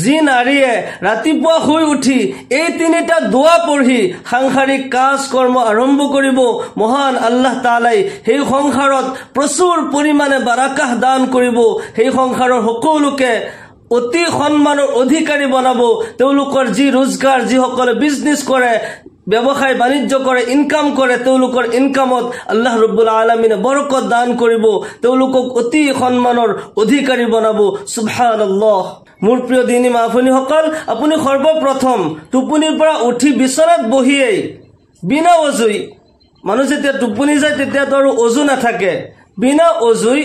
যি নাৰীয়ে ৰাতিপুৱা শুই উঠি এই তিনিটা দোৱা পঢ়ি সাংসাৰিক কাজ কৰ্ম আৰম্ভ কৰিব, মহান আল্লাহ তাআলাই সেই সংসাৰত প্ৰচুৰ পৰিমাণে বাৰাকাহ দান কৰিব, সেই সংসাৰৰ সকলোকে অতি সন্মানৰ অধিকাৰী বনাব। তেওঁলোকৰ যি ৰোজগাৰ, যিসকলে বিজনেছ কৰে, ব্যৱসায় বাণিজ্য কৰে, ইনকাম কৰে, তেওঁলোকৰ ইনকামত আল্লাহ ৰব্বুল আলামিনে বৰকত দান কৰিব, তেওঁলোকক অতি সন্মানৰ অধিকাৰী বনাব। সুবহানাল্লাহ। মোৰ প্ৰিয় দিনী মা ভনীসকল, আপুনি সৰ্বপ্ৰথম টোপনিৰ পৰা উঠি বিচনাত বহিয়েই বিনা অজুই, মানুহ যেতিয়া টোপনি যায় তেতিয়াতো আৰু অজু নাথাকে, বিনা অজুই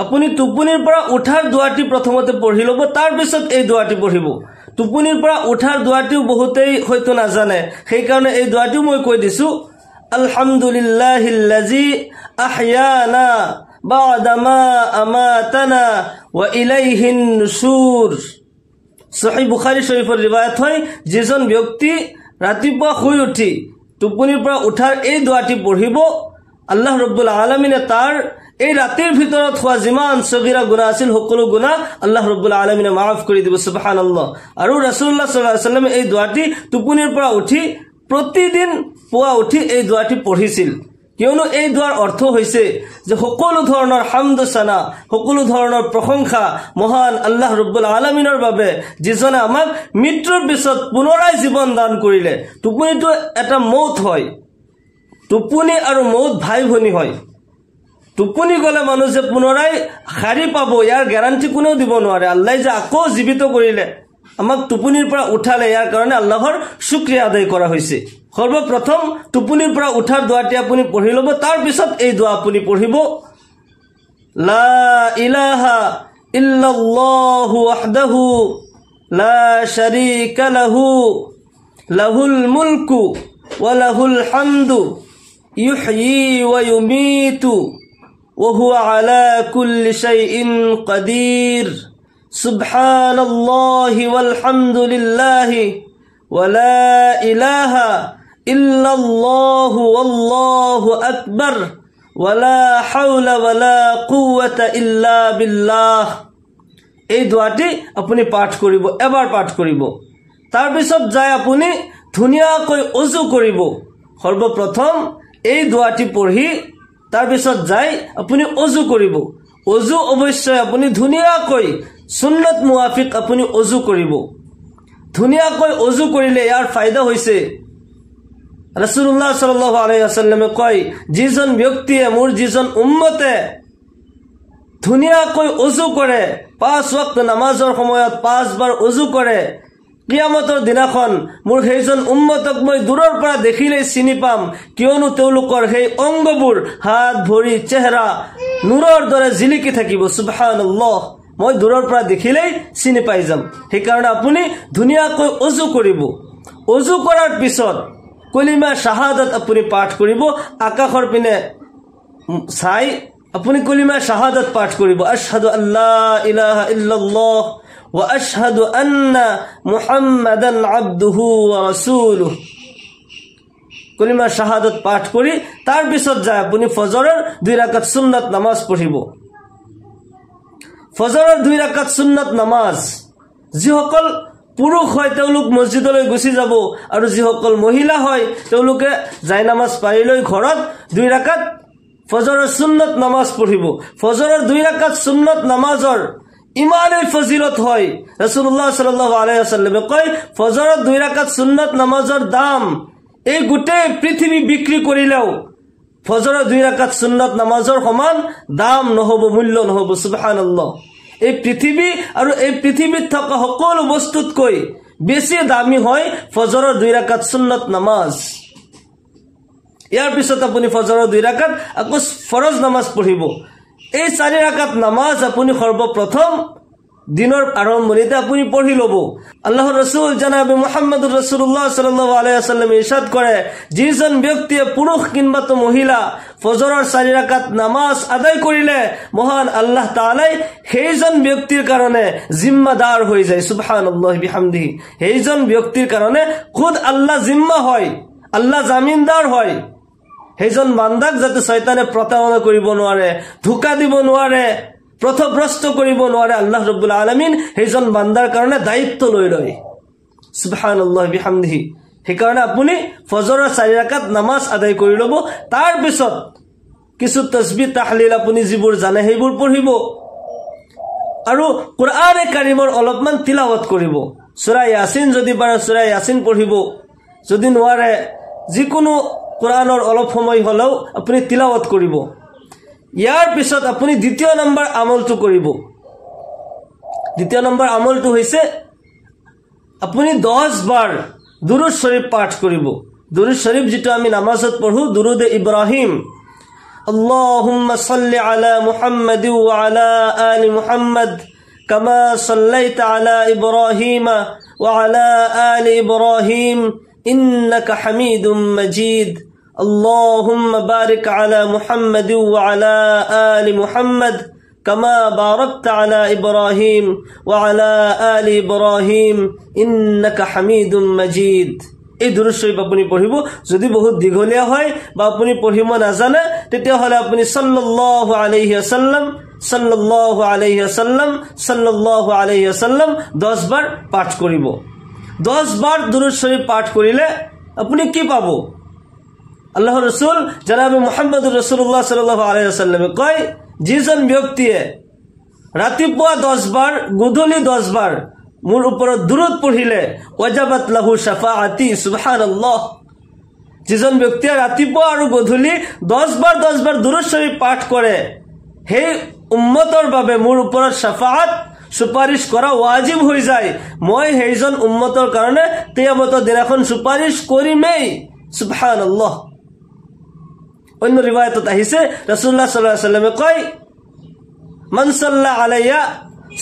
আপুনি টোপনিৰ পৰা উঠাৰ দোৱাটি প্ৰথমতে পঢ়ি ল'ব, তাৰপিছত এই দোৱাটি পঢ়িব। টোপনিৰ পৰা উঠাৰ দোৱাটিও বহুতেই হয়তো নাজানে, সেইকাৰণে এই দোৱাটিও মই কৈ দিছো। আলহামদুলিল্লাহিল্লাজি আহয়ানা বা'দামা আমাতানা ওয়া ইলাইহিন নুশুৰ। সহিহ বুখাৰী শৰীফৰ ৰিৱায়াত হয়, যিজন ব্যক্তি ৰাতিপুৱা শুই উঠি টোপনিৰ পৰা উঠাৰ এই দোৱাটি পঢ়িব, আল্লাহ ৰব্বুল আলামিনে তাৰ এই ৰাতিৰ ভিতৰত হোৱা যিমান সগীৰা গুনাহ আছিল সকলো গুনাহ আল্লাহ ৰব্বুল আলামিনে মাফ কৰি দিব। সুবহানাল্লাহ। আৰু ৰাসূলুল্লাহ সাল্লাল্লাহু আলাইহি ওয়াসাল্লামে এই দোৱাটি টোপনিৰ পৰা উঠি প্ৰতিদিন পুৱা উঠি এই দোৱাটি পঢ়িছিল, কিয়নো এই দোৱাৰ অৰ্থ হৈছে যে সকলো ধৰণৰ হামদ সানা, সকলো ধৰণৰ প্ৰশংসা মহান আল্লাহ ৰব্বুল আলামিনৰ বাবে, যিজনে আমাক মৃত্যুৰ পিছত পুনৰাই জীৱন দান কৰিলে। টোপনিটো এটা মৌত হয়, টোপনি আৰু মৌত ভাই ভনী হয়। টোপনি গলে মানুহ যে পুনৰাই সাৰি পাব ইয়াৰ গ্যাৰান্টি কোনেও দিব নোৱাৰে। আল্লাহ যে আকৌ জীৱিত কৰিলে, আমাক টোপনিৰ পৰা উঠালে, ইয়াৰ কাৰণে আল্লাহৰ শুকৰিয়া আদায় কৰা হৈছে। সৰ্বপ্ৰথম টোপনিৰ পৰা উঠাৰ দোৱাটি আপুনি পঢ়ি ল'ব, তাৰপিছত এই দোৱা আপুনি পঢ়িব। লা ইলাহা ইল্লাল্লাহু ওয়াহদাহু লা শাৰীকা লাহু লাহুল মুলকু ওয়া লাহুল হামদু ইউহয়ী ওয়া ইউমীতু ওয়া হুয়া আলা কুল্লি শাইইন কাদির। সুবহানাল্লাহি ওয়াল হামদুলিল্লাহি ওয়া লা ইলাহা ইল্লাল্লাহু ওয়াল্লাহু আকবার ওয়া লা হাওলা ওয়া লা কুওয়াতা ইল্লা বিল্লাহ। এই দোৱাটি আপুনি পাঠ কৰিব, এবাৰ পাঠ কৰিব। তাৰপিছত যায় আপুনি ধুনীয়াকৈ অজু কৰিব। সৰ্বপ্ৰথম এই দোৱাটি পঢ়ি তাৰপিছত যায় আপুনি অজু কৰিব। অজু অৱশ্যই আপুনি ধুনীয়াকৈ সুন্নত মুৱাফিক আপুনি অজু কৰিব। ধুনীয়াকৈ অজু কৰিলে ইয়াৰ ফায়দা হৈছে, ৰাসূলুল্লাহ সাল্লাল্লাহু আলাইহি ওয়াসাল্লামে কয়, যিজন ব্যক্তিয়ে, মোৰ যিজন উম্মতে ধুনীয়াকৈ অজু কৰে, 5 ওয়াক্ত নামাজৰ সময়ত 5 বাৰ অজু কৰে, কিয়ামতৰ দিনাখন মোৰ সেইজন উম্মতক মই দূৰৰ পৰা দেখিলেই চিনি পাম, কিয়নো তেওঁলোকৰ সেই অংগবোৰ, হাত ভৰি চেহেৰা নূৰৰ দৰে জিলিকি থাকিব। সুবহানাল্লাহ। মই দূৰৰ পৰা দেখিলেই চিনি পাই যাম। সেইকাৰণে আপুনি ধুনীয়াকৈ অজু কৰিব। অজু কৰাৰ পিছত কলিমা শাহাদাত আপুনি পাঠ কৰিব। আকাশৰ পিনে চাই আপুনি কলিমা শাহাদাত পাঠ কৰিব। আশহাদু আল্লা ইলাহা ইল্লাল্লাহ ওয়া আশহাদু আন্না মুহাম্মাদান আবদুহু ওয়া রাসূলুহু। কলিমা শাহাদাত পাঠ কৰি তাৰ পিছত যায় আপুনি ফজৰৰ 2 ৰাকাত সুন্নাত নামাজ পঢ়িব। ফজৰৰ 2 ৰাকাত সুন্নাত নামাজ যিসকল পুৰুষ হয় তেওঁলোক মছজিদলৈ গুচি যাব, আৰু যিসকল মহিলা হয় তেওঁলোকে জাই নামাজ পাৰি লৈ ঘৰত 2 ৰাকাত ফজৰৰ সুন্নাত নামাজ পঢ়িব। ফজৰৰ 2 ৰাকাত সুন্নাত নামাজৰ ইমানেই ফজিলত হয়, ৰাসূলুল্লাহ সাল্লাল্লাহু আলাইহি ওয়াসাল্লামে কয়, ফজৰৰ 2 ৰাকাত সুন্নাত নামাজৰ দাম এই গোটেই পৃথিৱী বিক্ৰী কৰিলেও ফজৰৰ 2 ৰাকাত সুন্নাত নামাজৰ সমান দাম নহব, মূল্য নহব। সুবহানাল্লাহ। এই পৃথিৱী আৰু এই পৃথিৱীত থকা সকলো বস্তুতকৈ বেছি দামী হয় ফজৰৰ 2 ৰাকাত সুন্নাত নামাজ। ইয়াৰ পিছত আপুনি ফজৰৰ 2 ৰাকাত আকৌ ফৰজ নামাজ পঢ়িব। এই 4 ৰাকাত নামাজ আপুনি সৰ্বপ্ৰথম দিনৰ আৰম্ভণিতে আপুনি পঢ়ি ল'ব। আল্লাহৰ ৰাসূল জনাব মুহাম্মদুৰ ৰাসূলুল্লাহ সাল্লাল্লাহু আলাইহি ওয়াসাল্লাম ইৰশাদ কৰে, যিজন ব্যক্তিয়ে পুৰুষ কিংবা তো মহিলা ফজৰৰ 4 ৰাকাত নামাজ আদায় কৰিলে মহান আল্লাহ তাআলাই সেইজন ব্যক্তিৰ কাৰণে জিম্মাদাৰ হৈ যায়। সুবহানাল্লাহি বিহামদিহি। সেইজন ব্যক্তিৰ কাৰণে খুদ আল্লাহ জিম্মা হয়, আল্লাহ জামিনদাৰ হয়। সেইজন বান্দাক যাতে শয়তানে প্ৰতাৰণা কৰিব নোৱাৰে, ধোকা দিব নোৱাৰে, পথভ্ৰষ্ট কৰিব নোৱাৰে আল্লাহ ৰাব্বুল আলামিন সেইজন বান্দাৰ কাৰণে দায়িত্ব লৈ লয় সুবহানাল্লাহ বিহামদিহি সেইকাৰণে আপুনি ফজৰৰ 4 ৰাকাত নামাজ আদায় কৰি ল'ব তাৰ পিছত কিছু তাসবিহ তাহলিল আপুনি যিবোৰ জানে সেইবোৰ পঢ়িব আৰু কোৰআনে কাৰিমৰ অলপমান তিলাওয়াত কৰিব সূৰা ইয়াসিন যদি পাৰে সূৰা ইয়াসিন পঢ়িব যদি নোৱাৰে যিকোনো কোৰআনৰ অলপ সময় হলেও আপুনি তিলাওয়াত কৰিব ইয়াৰ পিছত আপুনি দ্বিতীয় নম্বৰ আমলটো কৰিব দ্বিতীয় নম্বৰ আমলটো হৈছে আপুনি 10 বাৰ দুরূদ শরীফ পাঠ করিব দুরূদ শরীফ যেটা আমি নামাজত পড়ু দুরুদ ইব্রাহিম আল্লাহুম্মা সাল্লি আলা মুহাম্মাদ ওয়া আলা আলি মুহাম্মাদ কামা সাল্লাইতা আলা ইব্রাহিম ওয়া আলা আলি ইব্রাহিম ইন্নাকা হামিদুম মাজিদ আল্লাহুম্মা বারিক আলা মুহাম্মাদ ওয়া আলা আলি মুহাম্মাদ كما باركت على إبراهيم وعلى آل إبراهيم إنك حميد مجيد এই দুরূদ শরীফ আপনি পঢ়িব যদি বহুত দীঘলীয়া হয় বা আপনি পঢ়িব নাজানে তেতিয়া হলে আপনি সাল্লাল্লাহু আলাইহি ওয়াসাল্লাম সাল্লাল্লাহু আলাইহি ওয়াসাল্লাম সাল্লাল্লাহু আলাইহি ওয়াসাল্লাম 10 বার পাঠ করিব 10 বার দুরূদ শরীফ পাঠ করিলে আপনি কি পাবো আল্লাহর রাসূল জনাব মুহাম্মদুর রাসূলুল্লাহ সাল্লাল্লাহু আলাইহি ওয়াসাল্লাম কয় যিজন ব্যক্তিয়ে ৰাতিপুৱা 10 বাৰ গধূলি 10 বাৰ মোৰ ওপৰত দুৰূদ পঢ়িলে ওয়াজাবাত লাহু শাফাআতি সুবহানাল্লাহ যিজন ব্যক্তিয়ে ৰাতিপুৱা আৰু গধূলি 10 বাৰ দুৰূদ শৰীফ পাঠ কৰে সেই উম্মতৰ বাবে মোৰ ওপৰত শাফাআত সুপাৰিশ কৰা ওয়াজিব হৈ যায় মই সেইজন উম্মতৰ কাৰণে কিয়ামতৰ দিনাখন সুপাৰিশ কৰিমেই সুবহানাল্লাহ অন্য রিওয়ায়াতত আহিছে রাসূলুল্লাহ সাল্লাল্লাহু আলাইহি ওয়াসাল্লামে কয় মান সাল্লা আলাইয়া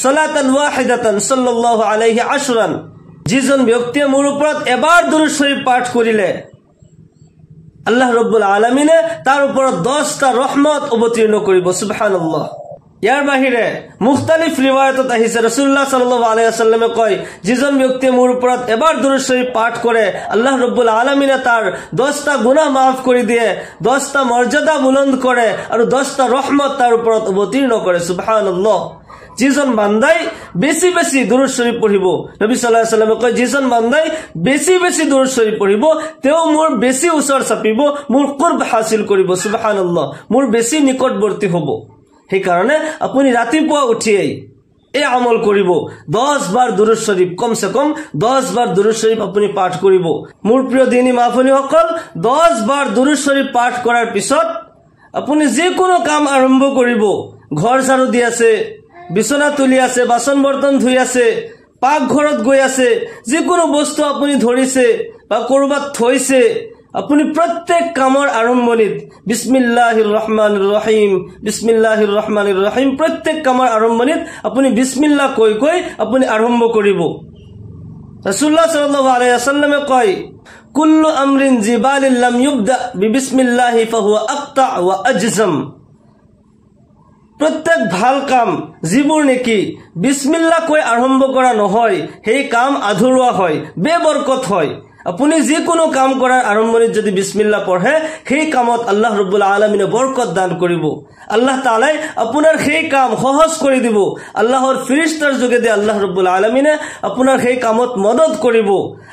সালাতান ওয়াহিদাতান সাল্লাল্লাহু আলাইহি আশরান যিজন ব্যক্তিয়ে মোৰ ওপৰত এবাৰ দুৰূদ শৰীফ পাঠ কৰিলে আল্লাহ ৰাব্বুল আলামিনে তাৰ ওপৰত 10টা ৰহমত অৱতীৰ্ণ কৰিব সুবহানাল্লাহ ইয়াৰ বাহিৰে মুখতালিফ ৰিওয়ায়াতত আহিছে ৰাসূলুল্লাহ সাল্লাল্লাহু আলাইহি ওয়াসাল্লামে কয় যিজন ব্যক্তিয়ে মোৰ ওপৰত এবাৰ দুৰূদ শৰীফ পাঠ কৰে আল্লাহ ৰাব্বুল আলামিনে তাৰ 10টা গুনাহ maaf কৰি দিয়ে 10টা মৰ্যাদা বুলন্দ কৰে আৰু 10টা ৰহমত তাৰ ওপৰত অৱতীৰ্ণ কৰে সুবহানাল্লাহ যিজন বান্দাই বেছি বেছি দুরূদ শরীফ পঢ়িব নবী সাল্লাল্লাহু আলাইহি ওয়াসাল্লামে কয় যিজন বান্দাই বেছি বেছি দুরূদ শরীফ পঢ়িব তেও মোৰ বেছি ওচৰ চাপিব মোৰ কুৰব হাসিল কৰিব সুবহানাল্লাহ মোৰ বেছি নিকটৱৰ্তী হ'ব সেই কাৰণে আপনি ৰাতিপুৱা উঠিয়েই এই আমল করিব 10 বার দুরূদ শরীফ কমসে কম 10 বার দুরূদ শরীফ আপনি পাঠ করিব মোর প্রিয় দিনী মাহফিলি সকল 10 বার দুরূদ শরীফ পাঠ করার পিছত আপনি যে কোনো কাম আরম্ভ করিব ঘর ঝাড়ু দি আছে বিছনা তুলি আছে বাসন বর্তন ধুই আছে পাক ঘরত গৈ আছে যে কোনো বস্তু আপনি ধৰিছে বা কৰবাত থৈছে আপনি প্ৰত্যেক কামৰ আৰম্ভণিত বিসমিল্লাহিৰ ৰহমানিৰ ৰহিম বিসমিল্লাহিৰ ৰহমানিৰ ৰহিম প্ৰত্যেক কামৰ আৰম্ভণিত আপনি বিসমিল্লাহ কৈ কৈ আপনি আৰম্ভ কৰিব রাসূলুল্লাহ সাল্লাল্লাহু আলাইহি ওয়াসাল্লামে কয় কুল্লু আমরিন জিবালিন লাম ইউবদা বিবিসমিল্লাহি ফাহুয়া আকতা ওয়া আজজাম প্রত্যেক ভাল কাম যিবোৰ নেকি বিসমিল্লাহ কৈ আৰম্ভ কৰা নহয় সেই কাম আধৰুৱা হয় বেবৰকত হয় আপনি যে কোনো কাম করার আরম্ভণিত যদি বিসমিল্লাহ পড়ে সেই কামত আল্লাহ রাব্বুল আলামিনে বরকত দান করিব আল্লাহ তাআলাই আপনার সেই কাম সহজ করে দিব আল্লাহর ফেরেশতার যোগেদি আল্লাহ রাব্বুল আলামিনে আপনার সেই কামত মদত করিব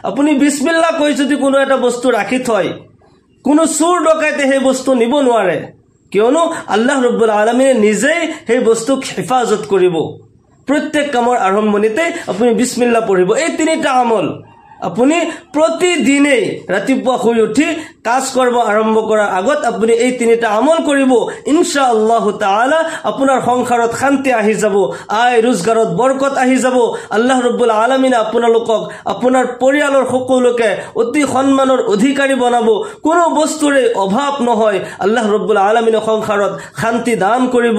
আপনি বিসমিল্লাহ কই যদি কোনো একটা বস্তু রাখি থয় কোনো চোর ডকাইতে সেই বস্তু নিব নোৱাৰে কিয়নো আল্লাহ ৰাব্বুল আলামিনে নিজেই সেই বস্তুক হেফাজত কৰিব প্ৰত্যেক কামৰ আৰম্ভণিতে আপনি বিসমিল্লাহ পঢ়িব এই তিনিটা আমল আপনি প্ৰতিদিনে ৰাতিপুৱা শুই উঠি কাজ করব আরম্ভ করার আগত আপনি এই তিনিটা আমল করিব ইনশাআল্লাহ তাআলা আপনার সংসারত শান্তি আহি যাব আয় রোজগারত বরকত আহি যাব আল্লাহ রাব্বুল আলামিনে আপোনালোকক আপোনাৰ পৰিয়ালৰ সকলোকে অতি সম্মানৰ অধিকাৰী বনাব কোনো বস্তুৰে অভাৱ নহয় আল্লাহ ৰাব্বুল আলামিনে সংসাৰত শান্তি দান কৰিব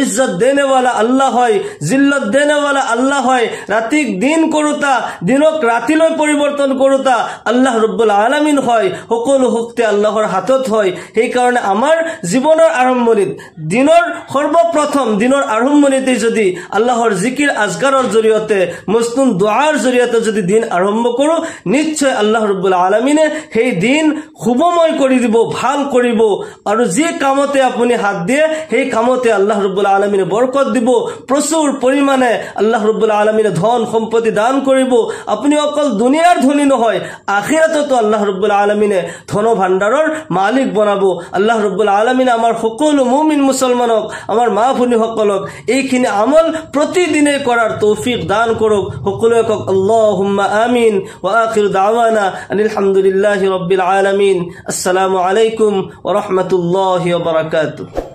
ইজ্জত দেনেৱালা আল্লাহ হয় জিল্লত দেনেৱালা আল্লাহ হয় ৰাতিক দিন কৰোতা দিনক ৰাতিলৈ পৰিব পৰিৱৰ্তন কৰোতা আল্লাহ ৰব্বুল আলামিন হয় সকলো শক্তি আল্লাহৰ হাতত হয় সেই কাৰণে আমাৰ জীৱনৰ আৰম্ভণিত দিনৰ সৰ্বপ্ৰথম দিনৰ আৰম্ভণিতে যদি আল্লাহৰ জিকিৰ আজকাৰৰ জৰিয়তে মসনুন দুআৰ জৰিয়তে যদি দিন আৰম্ভ কৰো নিশ্চয় আল্লাহ ৰব্বুল আলামিনে সেই দিন শুভময় কৰি দিব ভাল কৰিব আৰু যি কামতে আপুনি হাত দিয়ে সেই কামতে আল্লাহ ৰব্বুল আলামিনে বৰকত দিব প্ৰচুৰ পৰিমাণে আল্লাহ ৰব্বুল আলামিনে ধন সম্পত্তি দান কৰিব আপুনি অকল দুনিয়াৰ ধনী নহয় আখিৰাততো আল্লাহ ৰব্বুল আলামিনে ধন ভাণ্ডাৰৰ মালিক বনাব আল্লাহ ৰব্বুল আলামিনে আমাৰ সকলো মুমিন মুছলমানক আমাৰ মা ভনীসকলক এইখিনি আমল প্ৰতিদিনে কৰাৰ তৌফিক দান কৰক সকলোৱে কওক আল্লাহুম্মা আমিন ওয়া আখিৰু দাওয়ানা আনিল হামদুলিল্লাহি ৰাব্বিল আলামিন আসসালামু আলাইকুম ওয়া ৰাহমাতুল্লাহি ওয়া বাৰাকাতুহু